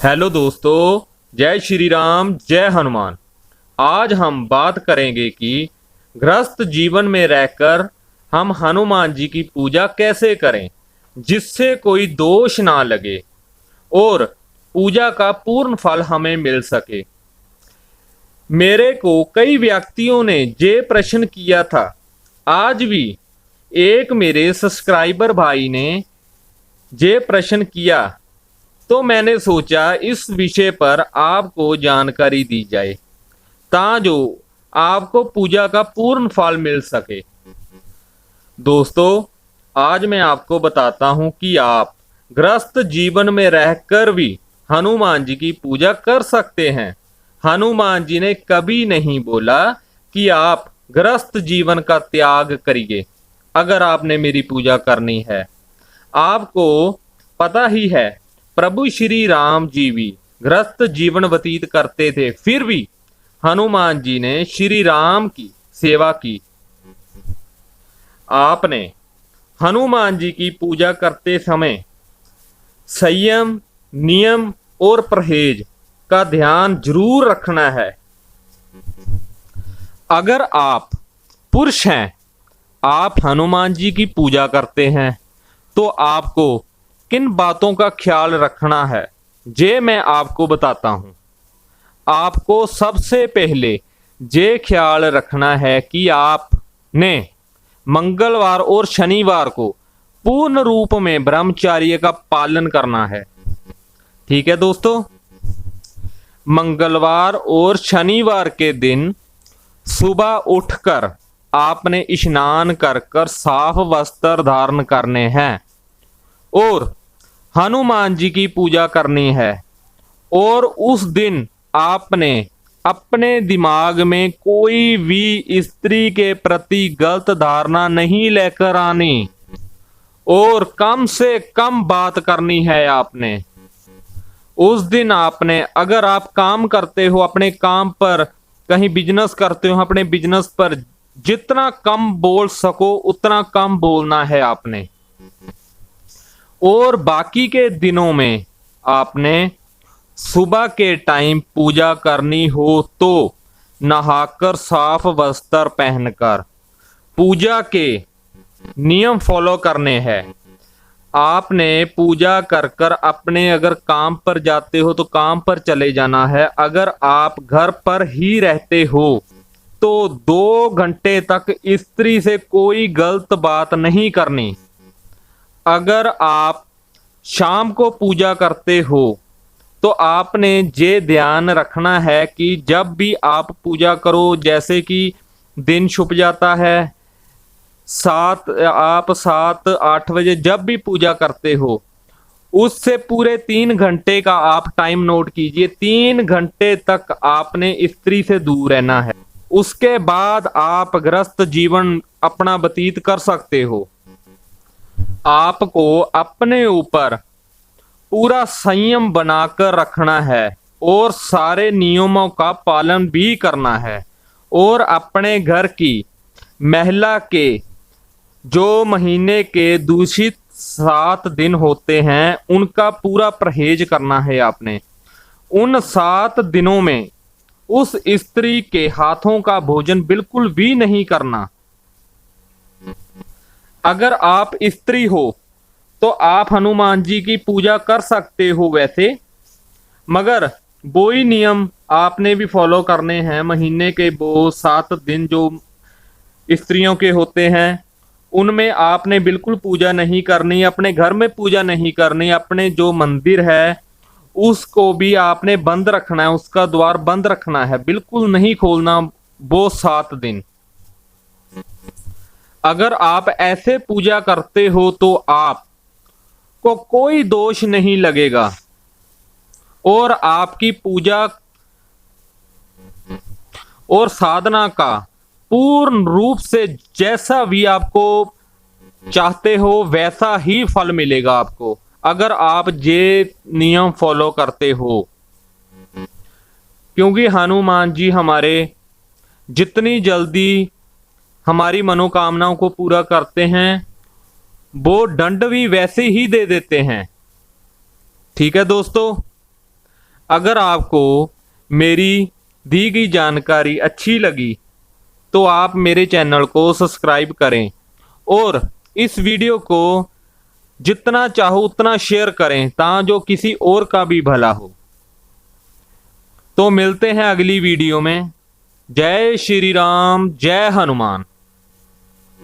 Hello दोस्तों, जय श्री राम, जय हनुमान। आज हम बात करेंगे कि गृहस्थ जीवन में रहकर हम हनुमान जी की पूजा कैसे करें जिससे कोई दोष ना लगे और पूजा का पूर्ण फल हमें मिल सके। मेरे को कई व्यक्तियों ने ये प्रश्न किया था। आज भी एक मेरे सब्सक्राइबर भाई ने ये प्रश्न किया, तो मैंने सोचा इस विषय पर आपको जानकारी दी जाए ताजो आपको पूजा का पूर्ण फल मिल सके। दोस्तों, आज मैं आपको बताता हूं कि आप गृहस्थ जीवन में रहकर भी हनुमान जी की पूजा कर सकते हैं। हनुमान जी ने कभी नहीं बोला कि आप गृहस्थ जीवन का त्याग करिए अगर आपने मेरी पूजा करनी है। आपको पता ही है, प्रभु श्री राम जी भी गृहस्थ जीवन व्यतीत करते थे, फिर भी हनुमान जी ने श्री राम की सेवा की। आपने हनुमान जी की पूजा करते समय संयम, नियम और परहेज का ध्यान जरूर रखना है। अगर आप पुरुष हैं, आप हनुमान जी की पूजा करते हैं, तो आपको किन बातों का ख्याल रखना है ये मैं आपको बताता हूं। आपको सबसे पहले ये ख्याल रखना है कि आपने मंगलवार और शनिवार को पूर्ण रूप में ब्रह्मचर्य का पालन करना है। ठीक है दोस्तों, मंगलवार और शनिवार के दिन सुबह उठकर आपने स्नान कर साफ वस्त्र धारण करने हैं और हनुमान जी की पूजा करनी है। और उस दिन आपने अपने दिमाग में कोई भी स्त्री के प्रति गलत धारणा नहीं लेकर आनी और कम से कम बात करनी है आपने। उस दिन आपने, अगर आप काम करते हो, अपने काम पर कहीं बिजनेस करते हो, अपने बिजनेस पर जितना कम बोल सको उतना कम बोलना है आपने। और बाकी के दिनों में आपने सुबह के टाइम पूजा करनी हो तो नहाकर साफ वस्त्र पहनकर पूजा के नियम फॉलो करने हैं। आपने पूजा कर अपने, अगर काम पर जाते हो तो काम पर चले जाना है। अगर आप घर पर ही रहते हो तो 2 घंटे तक स्त्री से कोई गलत बात नहीं करनी। अगर आप शाम को पूजा करते हो तो आपने ये ध्यान रखना है कि जब भी आप पूजा करो, जैसे कि दिन छुप जाता है, आप 7-8 बजे जब भी पूजा करते हो, उससे पूरे 3 घंटे का आप टाइम नोट कीजिए। 3 घंटे तक आपने स्त्री से दूर रहना है। उसके बाद आप गृहस्थ जीवन अपना व्यतीत कर सकते हो। आपको अपने ऊपर पूरा संयम बनाकर रखना है और सारे नियमों का पालन भी करना है। और अपने घर की महिला के जो महीने के दूषित 7 दिन होते हैं उनका पूरा परहेज करना है आपने। उन 7 दिनों में उस स्त्री के हाथों का भोजन बिल्कुल भी नहीं करना। अगर आप स्त्री हो तो आप हनुमान जी की पूजा कर सकते हो वैसे, मगर वो ही नियम आपने भी फॉलो करने हैं। महीने के वो 7 दिन जो स्त्रियों के होते हैं उनमें आपने बिल्कुल पूजा नहीं करनी, अपने घर में पूजा नहीं करनी। अपने जो मंदिर है उसको भी आपने बंद रखना है, उसका द्वार बंद रखना है, बिल्कुल नहीं खोलना वो 7 दिन। अगर आप ऐसे पूजा करते हो तो आपको कोई दोष नहीं लगेगा और आपकी पूजा और साधना का पूर्ण रूप से जैसा भी आपको चाहते हो वैसा ही फल मिलेगा आपको, अगर आप ये नियम फॉलो करते हो। क्योंकि हनुमान जी हमारे जितनी जल्दी हमारी मनोकामनाओं को पूरा करते हैं वो दंड भी वैसे ही दे देते हैं। ठीक है दोस्तों, अगर आपको मेरी दी गई जानकारी अच्छी लगी तो आप मेरे चैनल को सब्सक्राइब करें और इस वीडियो को जितना चाहो उतना शेयर करें ताकि किसी और का भी भला हो। तो मिलते हैं अगली वीडियो में। जय श्री राम, जय हनुमान।